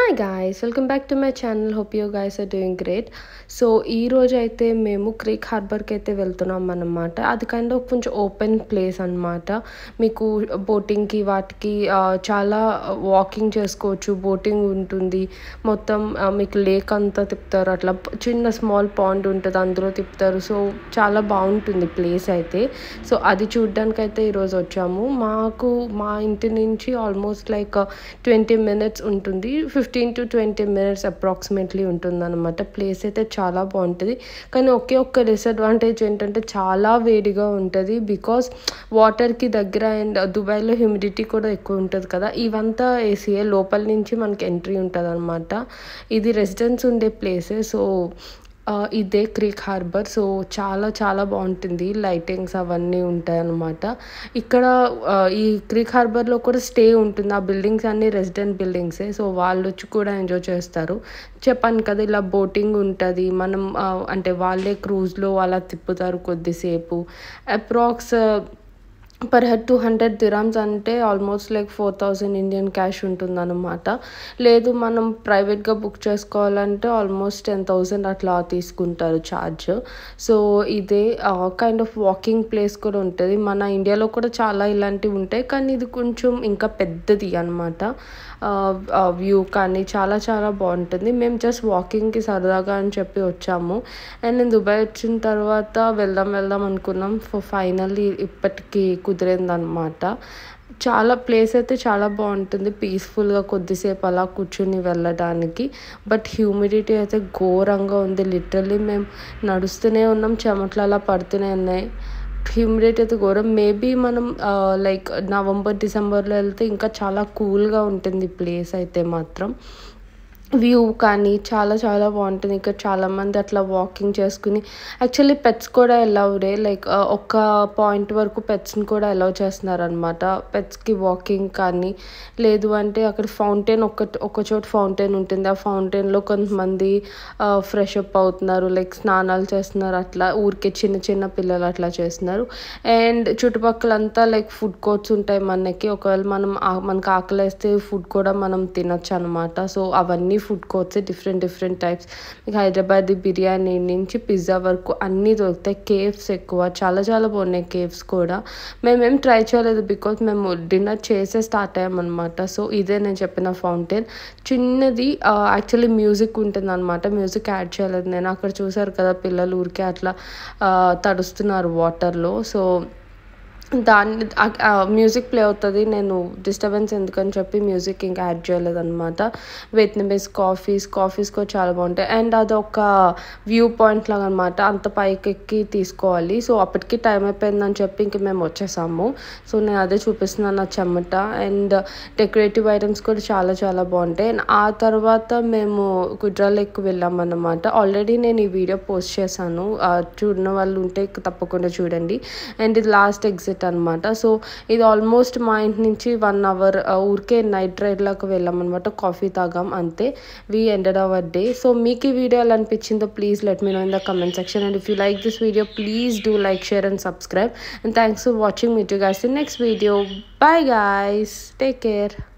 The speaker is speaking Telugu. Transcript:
Hi guys, welcome back to my channel. Hope you guys are doing great. So ఈ రోజు అయితే మేము క్రీక్ హార్బర్కి అయితే వెళ్తున్నాం అన్నమాట. అది కైండ్ ఆఫ్ కొంచెం ఓపెన్ ప్లేస్ అన్నమాట. మీకు బోటింగ్కి వాటికి చాలా వాకింగ్ చేసుకోవచ్చు, బోటింగ్ ఉంటుంది. మొత్తం మీకు లేక్ అంతా తిప్పుతారు, అట్లా చిన్న స్మాల్ పాండ్ ఉంటుంది, అందులో తిప్పుతారు. సో చాలా బాగుంటుంది ప్లేస్ అయితే. సో అది చూడడానికి అయితే ఈరోజు వచ్చాము. మా ఇంటి నుంచి ఆల్మోస్ట్ లైక్ 20 minutes ఉంటుంది, 15 to 20 minutes అప్రాక్సిమేట్లీ ఉంటుందన్నమాట. ప్లేస్ అయితే చాలా బాగుంటుంది. కానీ ఒక్క డిసడ్వాంటేజ్ ఏంటంటే చాలా వేడిగా ఉంటుంది, బికాస్ వాటర్కి దగ్గర. అండ్ దుబాయ్లో హ్యూమిడిటీ కూడా ఎక్కువ ఉంటుంది కదా. ఇవంతా ఏసీఏ, లోపల నుంచి మనకి ఎంట్రీ ఉంటుంది అనమాట. ఇది రెసిడెన్స్ ఉండే ప్లేసే. సో ఇదే క్రీక్ హార్బర్. సో చాలా చాలా బాగుంటుంది, లైటింగ్స్ అవన్నీ ఉంటాయి అన్నమాట. ఇక్కడ ఈ క్రీక్ హార్బర్లో కూడా స్టే ఉంటుంది. ఆ బిల్డింగ్స్ అన్నీ రెసిడెంట్ బిల్డింగ్సే. సో వాళ్ళు వచ్చి కూడా ఎంజాయ్ చేస్తారు. చెప్పాను కదా, ఇలా బోటింగ్ ఉంటుంది. మనం అంటే వాళ్ళే క్రూజ్లో అలా తిప్పుతారు కొద్దిసేపు. అప్రాక్స్ పర్ హెడ్ 200 dirhams అంటే ఆల్మోస్ట్ లైక్ 4000 ఇండియన్ క్యాష్ ఉంటుందన్నమాట. లేదు మనం ప్రైవేట్గా బుక్ చేసుకోవాలంటే ఆల్మోస్ట్ 10,000 అట్లా తీసుకుంటారు ఛార్జ్. సో ఇదే కైండ్ ఆఫ్ వాకింగ్ ప్లేస్ కూడా ఉంటుంది. మన ఇండియాలో కూడా చాలా ఇలాంటివి ఉంటాయి, కానీ ఇది కొంచెం ఇంకా పెద్దది అనమాట. వ్యూ కానీ చాలా చాలా బాగుంటుంది. మేము జస్ట్ వాకింగ్కి సరదాగా అని చెప్పి వచ్చాము. అండ్ నేను దుబాయ్ వచ్చిన తర్వాత వెళ్దాం అనుకున్నాం. ఫైనల్లీ ఇప్పటికీ కుదిరిందనమాట. చాలా ప్లేస్ అయితే చాలా బాగుంటుంది, పీస్ఫుల్గా కొద్దిసేపు అలా కూర్చుని వెళ్ళడానికి. బట్ హ్యూమిడిటీ అయితే ఘోరంగా ఉంది. లిటరల్లీ మేము నడుస్తూనే ఉన్నాం, చెమటలు అలా పడుతూనే ఉన్నాయి. హ్యూమిడిటీ అయితే ఘోరం. మేబీ మనం లైక్ నవంబర్ డిసెంబర్లో వెళ్తే ఇంకా చాలా కూల్గా ఉంటుంది ప్లేస్ అయితే మాత్రం. వ్యూ కానీ చాలా చాలా బాగుంటుంది. ఇక్కడ చాలామంది అట్లా వాకింగ్ చేసుకుని, యాక్చువల్లీ పెట్స్ కూడా అలౌడే. లైక్ ఒక పాయింట్ వరకు పెట్స్ని కూడా అలౌ చేస్తున్నారనమాట. పెట్స్కి వాకింగ్ కానీ, లేదు అంటే అక్కడ ఫౌంటైన్ ఒక చోట ఫౌంటైన్ ఉంటుంది. ఆ ఫౌంటైన్లో కొంతమంది ఫ్రెష్ అప్ అవుతున్నారు, లైక్ స్నానాలు చేస్తున్నారు. అట్లా ఊరికే చిన్న చిన్న పిల్లలు అట్లా చేస్తున్నారు. అండ్ చుట్టుపక్కలంతా లైక్ ఫుడ్ కోర్ట్స్ ఉంటాయి మనకి. ఒకవేళ మనకు ఆకలిస్తే ఫుడ్ కూడా మనం తినొచ్చు అనమాట. సో అవన్నీ ఫుడ్ కోర్ట్స్ డిఫరెంట్ టైప్స్. మీకు హైదరాబాద్ బిర్యానీ నుంచి పిజ్జా వరకు అన్నీ దొరుకుతాయి. కేవ్స్ ఎక్కువ, చాలా చాలా బాగున్నాయి కేవ్స్ కూడా. మేమేం ట్రై చేయలేదు, బికాజ్ మేము డిన్నర్ చేసే స్టార్ట్ అయ్యామన్నమాట. సో ఇదే నేను చెప్పిన ఫౌంటైన్ చిన్నది. యాక్చువల్లీ మ్యూజిక్ ఉంటుంది అనమాట. మ్యూజిక్ యాడ్ చేయలేదు నేను. అక్కడ చూసారు కదా పిల్లలు ఊరికే అట్లా తడుస్తున్నారు వాటర్లో. సో దాన్ని మ్యూజిక్ ప్లే అవుతుంది. నేను డిస్టర్బెన్స్ ఎందుకని చెప్పి మ్యూజిక్ ఇంకా యాడ్ చేయలేదన్నమాట. వియత్నమీస్ కాఫీస్ కూడా చాలా బాగుంటాయి. అండ్ అదొక వ్యూ పాయింట్ లాగా అనమాట. అంత పైకెక్కి తీసుకోవాలి. సో అప్పటికి టైం అయిపోయిందని చెప్పి ఇంక మేము వచ్చేసాము. సో నేను అదే చూపిస్తున్నాను, నా చెమట. అండ్ డెకరేటివ్ ఐటమ్స్ కూడా చాలా చాలా బాగుంటాయి. అండ్ ఆ తర్వాత మేము కుడ్రా లేక్ వెళ్ళామన్నమాట. ఆల్రెడీ నేను ఈ వీడియో పోస్ట్ చేశాను, చూడని వాళ్ళు ఉంటే తప్పకుండా చూడండి. అండ్ ఇది లాస్ట్ ఎగ్జిట్ అనమాట. సో ఇది ఆల్మోస్ట్ మా ఇంటి నుంచి 1 hour ఊరికే నైట్ రైడ్ లాగా వెళ్ళామన్నమాట. కాఫీ తాగాం అంతే. We ended our day. So మీకు ఈ వీడియో ఎలా అనిపించిందో please let me know in the comment section. And if you like this video please do like, share and subscribe. And thanks for watching. Meet you guys in next video. Bye guys, take care.